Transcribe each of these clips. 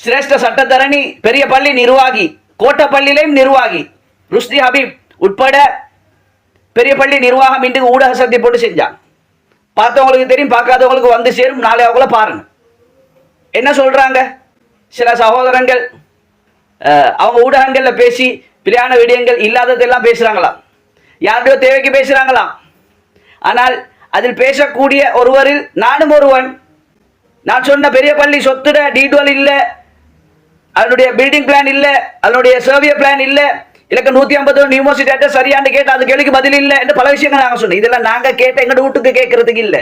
சிரேஷ்ட சட்டத்தரணி, பெரிய பள்ளி நிர்வாகி, கோட்டப்பள்ளியிலையும் நிர்வாகி ருஷ்டி ஹபீப் உட்பட பெரிய பள்ளி நிர்வாகம் இன்று ஊடக சந்தை போட்டு செஞ்சாங்க. பார்த்தவங்களுக்கு தெரியும், பார்க்காதவங்களுக்கு வந்து சேரும். நாளை அவங்கள பாருங்க என்ன சொல்றாங்க. சில சகோதரங்கள் அவங்க ஊடகங்கள்ல பேசி பிரியான விடயங்கள் இல்லாததெல்லாம் பேசுறாங்களாம், யாருடைய தேவைக்கு பேசுறாங்களாம். ஆனால் அதில் பேசக்கூடிய ஒருவரில் நானும் ஒருவன். நான் சொன்ன பெரிய பள்ளி சொத்துட டீடுவல் இல்லை, அதனுடைய பில்டிங் பிளான் இல்லை, அதனுடைய சர்வே பிளான் இல்லை, இலக்க 151 யூனிவர்சிட்டி சரியானு கேட்டு அது கேள்விக்கு பதில் இல்லை என்று பல விஷயங்கள் நாங்கள் சொன்னோம். இதெல்லாம் நாங்கள் கேட்ட எங்கள் வீட்டுக்கு கேட்கறதுக்கு இல்லை.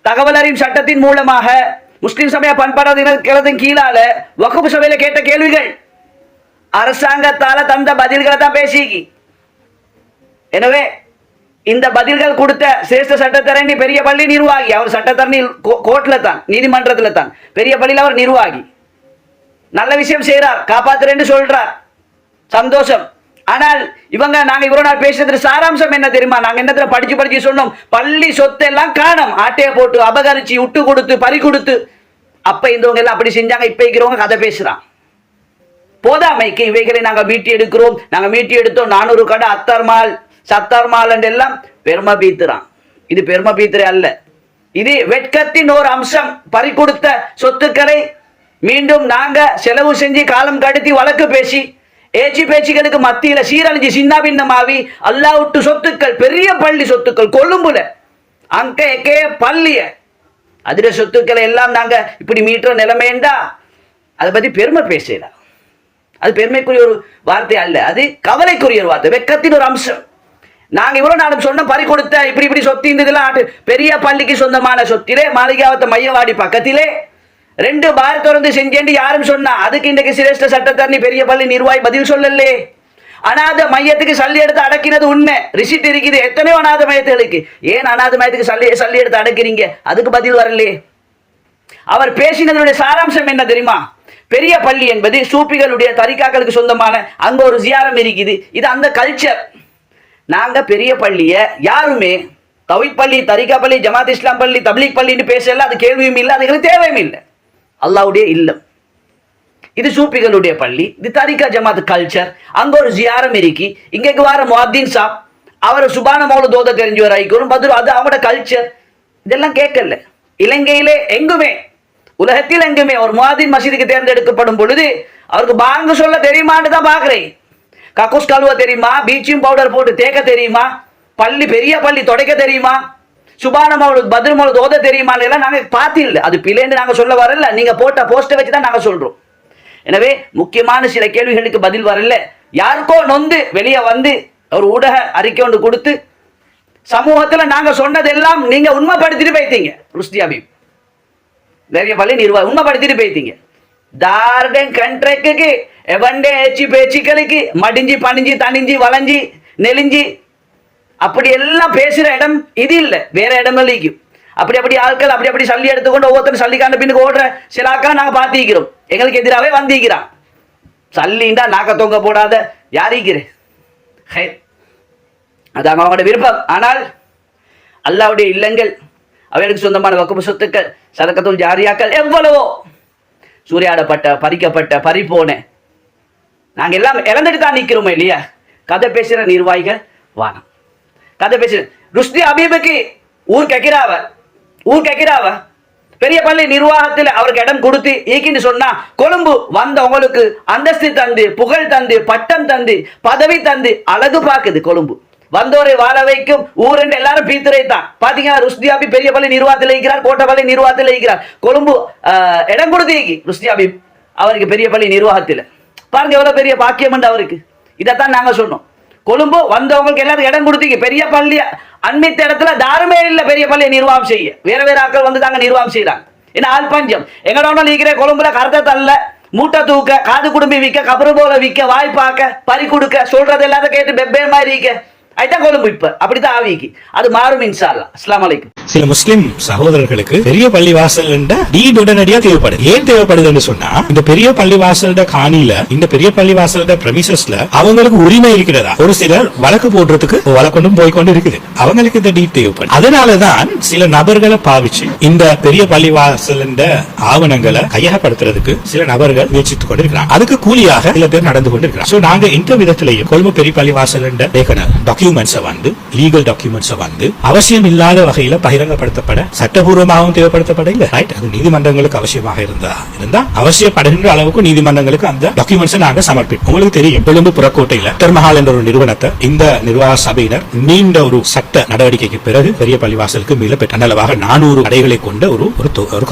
தகவல் அறியும் சட்டத்தின் மூலமாக முஸ்லிம் சமய பண்பாடு கீழால வகுப்பு சபையில கேட்ட கேள்விகள் அரசாங்கத்தால தந்த பதில்களை தான் பேசிக்கி. எனவே இந்த பதில்கள் கொடுத்த சிரேஷ்ட சட்டத்தரணி பெரிய பள்ளி நிர்வாகி. அவர் சட்டத்தரணி கோர்ட்ல தான், நீதிமன்றத்தில் தான். பெரிய பள்ளியில் அவர் நிர்வாகி. நல்ல விஷயம் செய்யறார், காப்பாத்துறேன்னு சொல்றார், சந்தோஷம். ஆனால் இவங்க நாங்க இவ்வளவு நாள் பேசுறது சாராம்சம் என்ன தெரியுமா? நாங்க என்னத்துல படிச்சு சொன்னோம், பள்ளி சொத்து எல்லாம் காணும், ஆட்டையை போட்டு அபகரிச்சு விட்டு கொடுத்து பறி கொடுத்து. அப்ப இந்தவங்க எல்லாம் அப்படி செஞ்சாங்க. இப்ப இருக்கிறவங்க கதை பேசுறான். போதாமைக்கு இவைகளை நாங்க மீட்டி எடுக்கிறோம், நாங்க மீட்டி எடுத்தோம். 400 கடை அத்தர்மால் சத்தர்மால் எல்லாம் பெருமை பீத்துறான். இது பெருமை பீத்துறே அல்ல, இது வெட்கத்தின் ஒரு அம்சம். பறி கொடுத்த சொத்துக்களை மீண்டும் நாங்க செலவு செஞ்சு காலம் கடத்தி வழக்கு பேசி ஏச்சி பேச்சுகளுக்கு மத்தியில சீரழிஞ்சு சின்ன பின்னமாவி அல்லாஹ் விட்டு சொத்துக்கள், பெரிய பள்ளி சொத்துக்கள் கொழும்புல அங்க எக்கே பள்ளிய அதிர சொத்துக்களை எல்லாம் நாங்க இப்படி மீட்டுற நிலைமைண்டா அதை பத்தி பெருமை பேசலாம். அது பெருமைக்குரிய ஒரு வார்த்தை அல்ல, அது கவலைக்குரிய ஒரு வார்த்தை, வெட்கத்தின் ஒரு அம்சம். நாங்க இவ்வளவு நாளும் சொன்ன பறி கொடுத்த இப்படி சொத்து இருந்ததுலாம் பெரிய பள்ளிக்கு சொந்தமான சொத்திலே மாளிகாவத்த மையவாடி பக்கத்திலே 2 பார் திறந்து செஞ்சேன்னு யாரும் சொன்னா அதுக்கு இன்றைக்கு சிரேஷ்ட சட்டத்தரணி பெரிய பள்ளி நிர்வாகி பதில் சொல்லலே. அநாத மையத்துக்கு சல்லி எடுத்து அடக்கினது உண்மை, ரிசிட் இருக்குது. எத்தனையோ அநாத மையத்துகளுக்கு. ஏன் அநாத மையத்துக்கு சல்லி எடுத்து அடக்கிறீங்க? அதுக்கு பதில் வரலே. அவர் பேசினதனுடைய சாராம்சம் என்ன தெரியுமா? பெரிய பள்ளி என்பது சூப்பிகளுடைய தரிகாக்களுக்கு சொந்தமான அங்க ஒரு ஜியாரம் இருக்குது, இது அந்த கல்ச்சர். நாங்க பெரிய பள்ளிய யாருமே தௌஹீத் பள்ளி, தரிகா பள்ளி, ஜமாத் இஸ்லாம் பள்ளி, தப்லீக் பள்ளின்னு பேசல. அது கேள்வியும் இல்லை, அது எங்களுக்கு தேவையும் இல்லை. அல்லாஹ்வுடைய இல்லம் இது, சூப்பிகளுடைய பள்ளி, இது தரிகா ஜமாத் கல்ச்சர். அங்க ஒரு ஜியாரம் இருக்கு. இங்க வர முஅத்தின் சாப் அவர் சுபான மௌலூத் ஓத தெரிஞ்சவர் ஆயிக்கணும் பத்ரு, அது அவங்களோட கல்ச்சர். இதெல்லாம் கேட்கல. இலங்கையிலே எங்குமே, உலகத்தில் எங்குமே ஒரு முஅத்தின் மஸ்ஜிதுக்கு தேர்ந்தெடுக்கப்படும் பொழுது அவருக்கு பாங்கு சொல்ல தெரியுமான்னு தான் பாக்குறேன். கக்கூஸ் கழுவ தெரியுமா? பீச்சிங் பவுடர் போட்டு தேக்க தெரியுமா? பள்ளி பெரிய பள்ளி தொடைக்க தெரியுமா? சுபான மௌலூத் பத்ரு மௌலூத் ஓத தெரியுமா? எல்லாம் நாங்க பார்த்தில்ல. அது பிள்ளைன்னு நாங்க சொல்ல வரல, நீங்க போட்ட போஸ்டை வச்சு தான் நாங்க சொல்றோம். எனவே முக்கியமான சில கேள்விகளுக்கு பதில் வரல. யாருக்கோ நொந்து வெளியே வந்து ஒரு ஊடக அறிக்கை ஒன்று கொடுத்து சமூகத்துல நாங்க சொன்னதெல்லாம் நீங்க உண்மைப்படுத்திட்டு போய்த்தீங்க. ருஷ்டி ஹபீப் பெரிய பள்ளி நிர்வாகம் உண்மைப்படுத்திட்டு போய்த்தீங்க. தார்டன் கண்ட்ரேக்கு எவண்டே ஏச்சி பேச்சுக்களுக்கு மடிஞ்சு பணிஞ்சு தணிஞ்சு வளைஞ்சி நெலிஞ்சி அப்படி எல்லாம் பேசுற இடம் இது இல்லை, வேற இடங்கள் இருக்கும். அப்படி ஆட்கள் அப்படி சல்லி எடுத்துக்கொண்டு ஒவ்வொருத்தரும் சல்லிக்காண்ட பின்னுக்கு ஓடுற சில ஆட்கள் நாங்கள் பார்த்திக்கிறோம். எங்களுக்கு எதிராகவே வந்திருக்கிறான். சல்லிண்டா நாக்க தொங்க போடாத யாரிக்கிறேன், அது அவங்களோட விருப்பம். ஆனால் அல்லாஹ்வுடைய இல்லங்கள், அவைகளுக்கு சொந்தமான வக்குப்பு சொத்துக்கள், சதக்கத்துல் ஜாரியாக்கள் எவ்வளவோ சூறையாடப்பட்ட, பறிக்கப்பட்ட, பறிப்போன நாங்கள் எல்லாம் இழந்துட்டு தான் நிற்கிறோமே இல்லையா? கதை பேசுகிற நிர்வாகிகள் வானம் கதை பேசுற ருஷ்டி ஹபீபுக்கு ஊர் கேட்கிறாவ பெரிய பள்ளி நிர்வாகத்தில் அவருக்கு இடம் கொடுத்து ஈக்கின்னு சொன்னா கொழும்பு வந்தவங்களுக்கு அந்தஸ்து தந்து, புகழ் தந்து, பட்டம் தந்து, பதவி தந்து அழகு பார்க்குது. கொழும்பு வந்தோரை வாழ வைக்கும் ஊரெண்டு எல்லாரும் பீத்துரை தான். பாத்தீங்கன்னா ருஷ்டி ஹபீப் பெரிய பள்ளி நிர்வாகத்தில் இருக்கிறார், கோட்டப்பள்ளி நிர்வாகத்தில் இருக்கிறார். கொழும்பு இடம் கொடுத்து ருஷ்டி ஹபீப் அவருக்கு பெரிய பள்ளி நிர்வாகத்தில். பாருங்க எவ்வளவு பெரிய பாக்கியம் அவருக்கு. இதைத்தான் நாங்க சொன்னோம். கொழும்பு வந்தவங்களுக்கு எல்லாரும் இடம் கொடுத்தீங்க. பெரிய பள்ளி அண்மித்த இடத்துல தாருமே இல்லை பெரிய பள்ளியை நிர்வாகம் செய்ய. வேற ஆட்கள் வந்து தாங்க நிர்வாகம் செய்யறாங்க. ஏன்னா ஆள் பஞ்சம். எங்களோட இருக்கிற கொழும்புல கருத்தை தள்ள, மூட்டை தூக்க, காது குடும்பி விற்க, கபரு போல விற்க, வாய் பார்க்க, பறி கொடுக்க, சொல்றது எல்லாத்தையும் கேட்டு வெவ்வேறு மாதிரி இருக்க. அதுதான் கொழும்பு இப்ப அப்படிதான் ஆவிக்கு அது மாறும் இன்ஷா அல்லாஹ். அஸ்ஸலாமு அலைக்கும். சில முஸ்லிம் சகோதரர்களுக்கு பெரிய பள்ளிவாசல் டீட் உடனடியா தேவைப்படுது. ஏன் தேவைப்படுதுன்னு சொன்னா, இந்த பெரிய பள்ளிவாசல் காணியில, இந்த பெரிய பள்ளிவாசல் பிரமிசஸ்ல அவங்களுக்கு உரிமை இருக்கிறதா? ஒரு சிலர் வழக்கு போடுறதுக்கு வழக்கொண்டும் போய்கொண்டு இருக்குது. அவங்களுக்கு இந்த டீட் தேவைப்படுது. அதனாலதான் சில நபர்களை பாவிச்சு இந்த பெரிய பள்ளிவாசல் ஆவணங்களை கையகப்படுத்துறதுக்கு சில நபர்கள் முயற்சித்துக் கொண்டிருக்கிறாங்க. அதுக்கு கூலியாக சில பேர் நடந்து கொண்டிருக்கிறாங்க. நாங்க இந்த விதத்திலேயே கொழும்பு பெரிய பள்ளிவாசல் டாக்குமெண்ட்ஸ் லீகல் டாக்குமெண்ட்ஸ் அவசியம் இல்லாத வகையில பகிரங்கப்படுத்தப்பட சட்டபூர்வமாகவும் தேவைப்படுத்தப்பட இல்ல. ரைட், அது நீதிமன்றங்களுக்கு அவசியமாக இருந்தா அவசியப்படுகின்ற அளவுக்கு நீதிமன்றங்களுக்கு அந்த டாக்குமெண்ட்ஸ் நாங்க சமர்ப்பிப்போம். உங்களுக்கு தெரியும், கொழும்பு புறக்கோட்டையில டர்மஹால் என்ற ஒரு நிறுவனத்தை இந்த நிர்வாக சபையினர் நீண்ட ஒரு சட்ட நடவடிக்கைக்கு பிறகு பெரிய பள்ளிவாசலுக்கு மேல பெற்றளவாக 400 கடைகளை கொண்ட ஒரு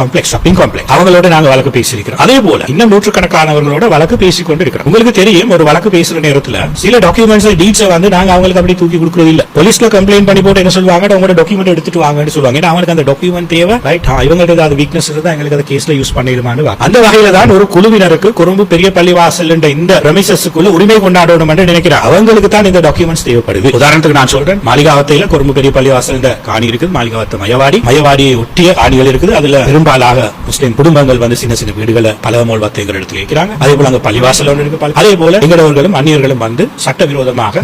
காம்ப்ளெக்ஸ், ஷாப்பிங் காம்ப்ளெக்ஸ், அவங்களோட நாங்க வழக்கு பேசியிருக்கிறோம். அதே போல இன்னும் நூற்றுக்கணக்கானவர்களோட வழக்கு பேசிக் கொண்டிருக்கிறோம். உங்களுக்கு தெரியும், ஒரு வழக்கு பேசுற நேரத்துல சில டாக்குமெண்ட்ஸ் டீட்ஸ் நாங்க அவங்களுக்கு அப்படி தூக்கி கொடுக்கறது இல்ல. போலீஸ்ல கம்ப்ளைண்ட் பண்ணி போட்டு என்ன சொல்லுவாங்க, உங்களோட டாக்குமெண்ட் எடுத்துட்டு வாங்கன்னு சொல்லுவாங்க. ஏன்னா அவங்களுக்கு அந்த டாக்குமெண்ட் தேவை. ரைட், இவங்களுக்கு ஏதாவது வீக்னஸ் இருந்தா எங்களுக்கு அந்த கேஸ்ல யூஸ் பண்ணிடுமான்னு. அந்த வகையில தான் ஒரு குழுவினருக்கு கொழும்பு பெரிய பள்ளிவாசல் இந்த பிரமிசஸ்க்குள்ள உரிமை கொண்டாடணும் என்று நினைக்கிறார். அவங்களுக்கு தான் இந்த டாக்குமெண்ட்ஸ் தேவைப்படுது. உதாரணத்துக்கு நான் சொல்றேன், மாளிகாவத்தையில கொழும்பு பெரிய பள்ளிவாசல் காணி இருக்குது. மாளிகாவத்தை மயவாடியை ஒட்டிய காணிகள் இருக்குது. அதுல பெரும்பாலாக முஸ்லிம் குடும்பங்கள் சின்ன சின்ன வீடுகளை பலமோல் வத்தைகள் இடத்துல இருக்கிறாங்க. அதே போல அங்க பள்ளிவாசல் ஒன்று இருக்கு. அதே போல எங்களவர்களும் அந்நியர்களும் சட்டவிரோதமாக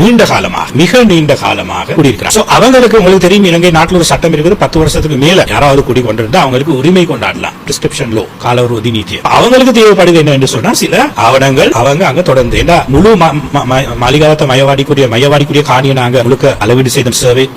மிக நீண்ட காலமாக குடியிருக்கிறாங்க. அவங்களுக்கு உங்களுக்கு தெரியும், இலங்கை நாட்டில் ஒரு சட்டம் இருக்குது. 10 வருஷத்துக்கு மேல யாராவது குடி கொண்டிருந்தா அவங்களுக்கு உரிமை கொண்டாடலாம். பிரிஸ்கிரிப்ஷன் லோ, கால ஒரு நீதி. அவங்களுக்கு தேவைப்படுது என்ன சொன்னா, சில ஆவணங்கள் அவங்க அங்க தொடர்ந்து முழு மாளிகாவத்தை மயவாடிக்குரிய காணியை நாங்க முழுக்க அளவீடு செய்த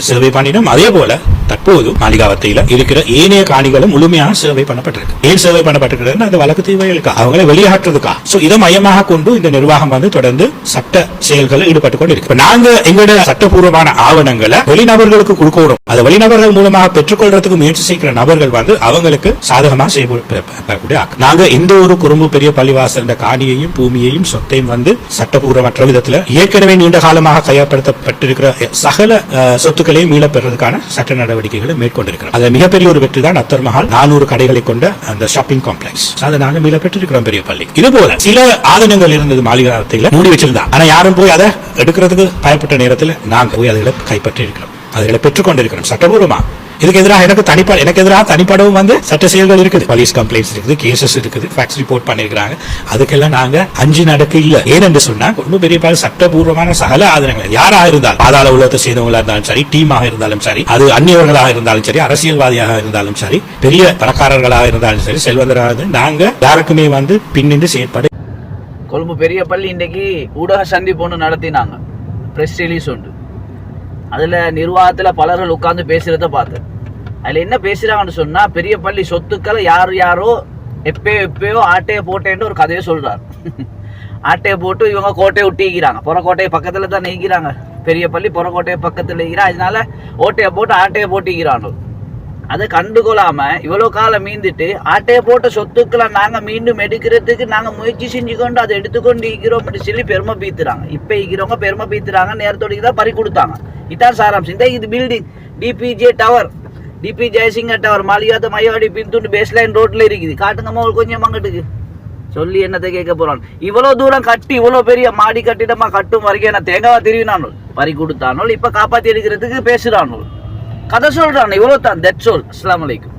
சர்வே பண்ணினோம். அதே போல தற்போது மாளிகாவத்தையில இருக்கிற ஏனைய காணிகளும் முழுமையாக சர்வே பண்ணப்பட்டிருக்கு. ஏன் சர்வே பண்ணப்பட்டிருக்கிறது? அந்த வழக்கு தேவைகளுக்கா, அவங்களை வெளியாற்றுறதுக்கா. இதை மையமாக கொண்டு இந்த நிர்வாகம் தொடர்ந்து சட்ட செயல்களில் ஈடுபட்டுக் கொண்டு இருக்கு. நாங்க எங்களோட சட்டபூர்வமான ஆவணங்களை வெளிநபர்களுக்கு கொடுக்கணும். அதை வெளிநபர்கள் மூலமாக பெற்றுக்கொள்றதுக்கு முயற்சி செய்கிற நபர்கள் அவங்களுக்கு சாதகமாக செய்யக்கூடிய. நாங்க எந்த ஒரு கொழும்பு பெரிய பள்ளிவாசல் காணியையும் பூமியையும் சொத்தையும் சட்டபூர்வமற்ற விதத்தில் ஏற்கனவே நீண்ட காலமாக கையப்படுத்தப்பட்டிருக்கிற சகல சொத்துக்களையும் மீள பெறுவதற்கான சட்ட நடவடிக்கைகளை மேற்கொண்டிருக்கிறோம். அது மிகப்பெரிய ஒரு வெற்றி தான் அத்தர் மஹால் 400 கடைகளை கொண்ட அந்த ஷாப்பிங் காம்ப்ளெக்ஸ். அதை நாங்க மீள பெற்றிருக்கிறோம் பெரிய பள்ளி. இது போல சில ஆதனங்கள் இருந்தது மாளிகாவத்தையில மூடி வச்சிருந்தாங்க. ஆனா யாரும் போய் அதை எடுக்கிறதுக்கு பயப்பட்ட நேரத்தில் நாங்க போய் அதை கைப்பற்றி இருக்கிறோம், அதை பெற்றுக் கொண்டிருக்கிறோம் சட்டபூர்வமா. இதுக்கு எதிராக எனக்கு எதிராக தனிப்படவும் சட்ட செயல்கள் இருக்குது, போலீஸ் கம்ப்ளைண்ட்ஸ் இருக்குது, கேசஸ் இருக்குது, ஃபேக்ஸ் ரிப்போர்ட் பண்ணிருக்காங்க. அதுக்கெல்லாம் நாங்க அஞ்சு நடக்க இல்ல. ஏனென்று சொன்னா கொழும்பு பெரிய சட்டபூர்வமான சகல ஆதரங்கள் யாரா இருந்தாலும், பாதாள உலகத்தை செய்தவங்களா இருந்தாலும் சரி, டீமாக இருந்தாலும் சரி, அது அந்நியவர்களாக இருந்தாலும் சரி, அரசியல்வாதியாக இருந்தாலும் சரி, பெரிய பணக்காரர்களாக இருந்தாலும் சரி, செல்வந்தராக, நாங்க யாருக்குமே பின்னின்று செயற்பட. கொழும்பு பெரிய பள்ளி இன்றைக்கு ஊடக சந்திப்பு ஒன்று நடத்தினாங்க, பிரஸ் ரிலீஸ் உண்டு. அதுல நிர்வாகத்துல பலர்கள் உட்கார்ந்து பேசுறத பார்த்தேன். அதுல என்ன பேசுறாங்கன்னு சொன்னா, பெரிய பள்ளி சொத்துக்களை யாரோ எப்பயோ ஆட்டையை போட்டேன்னு ஒரு கதையை சொல்றாரு. ஆட்டையை போட்டு இவங்க கோட்டையை விட்டிக்கிறாங்க, புறக்கோட்டையை பக்கத்துல தான் நீக்கிறாங்க. பெரிய பள்ளி புறக்கோட்டையை பக்கத்துல இருக்கிறான், அதனால ஓட்டையை போட்டு ஆட்டையை போட்டிக்கிறானோ. அதை கண்டுகொள்ளாம இவ்வளவு காலம் மீந்துட்டு ஆட்டையை போட்ட சொத்துக்களை நாங்க மீண்டும் எடுக்கிறதுக்கு நாங்க முயற்சி செஞ்சு கொண்டு அதை எடுத்துக்கொண்டு ஈக்கிறோம் சொல்லி பெருமை பீத்துறாங்க. இப்ப ஈக்கிறவங்க பெருமை பீத்துறாங்க, நேரத்தோடு தான் பறி கொடுத்தாங்க. இதான் சாராம்சம். இது building DPJ tower, DP Jayasinghe tower, Maligawatta மயவாடி பின்துண்டு பேஸ்லைன் ரோட்ல இருக்குது. காட்டுங்கம்மா கொஞ்சம் அங்கிட்டுக்கு சொல்லி என்னத்தை கேட்க போறான். இவ்வளவு தூரம் கட்டி இவ்வளவு பெரிய மாடி கட்டிடமா கட்டும் வரைக்கும் என்ன தேங்காவா திருவினானோ பறி கொடுத்தானோ, இப்ப காப்பாத்தி எடுக்கிறதுக்கு பேசுறானோ, கதை சொல்றான். இவ்வளவு தான். That's all. அஸ்ஸலாமு அலைக்கும்.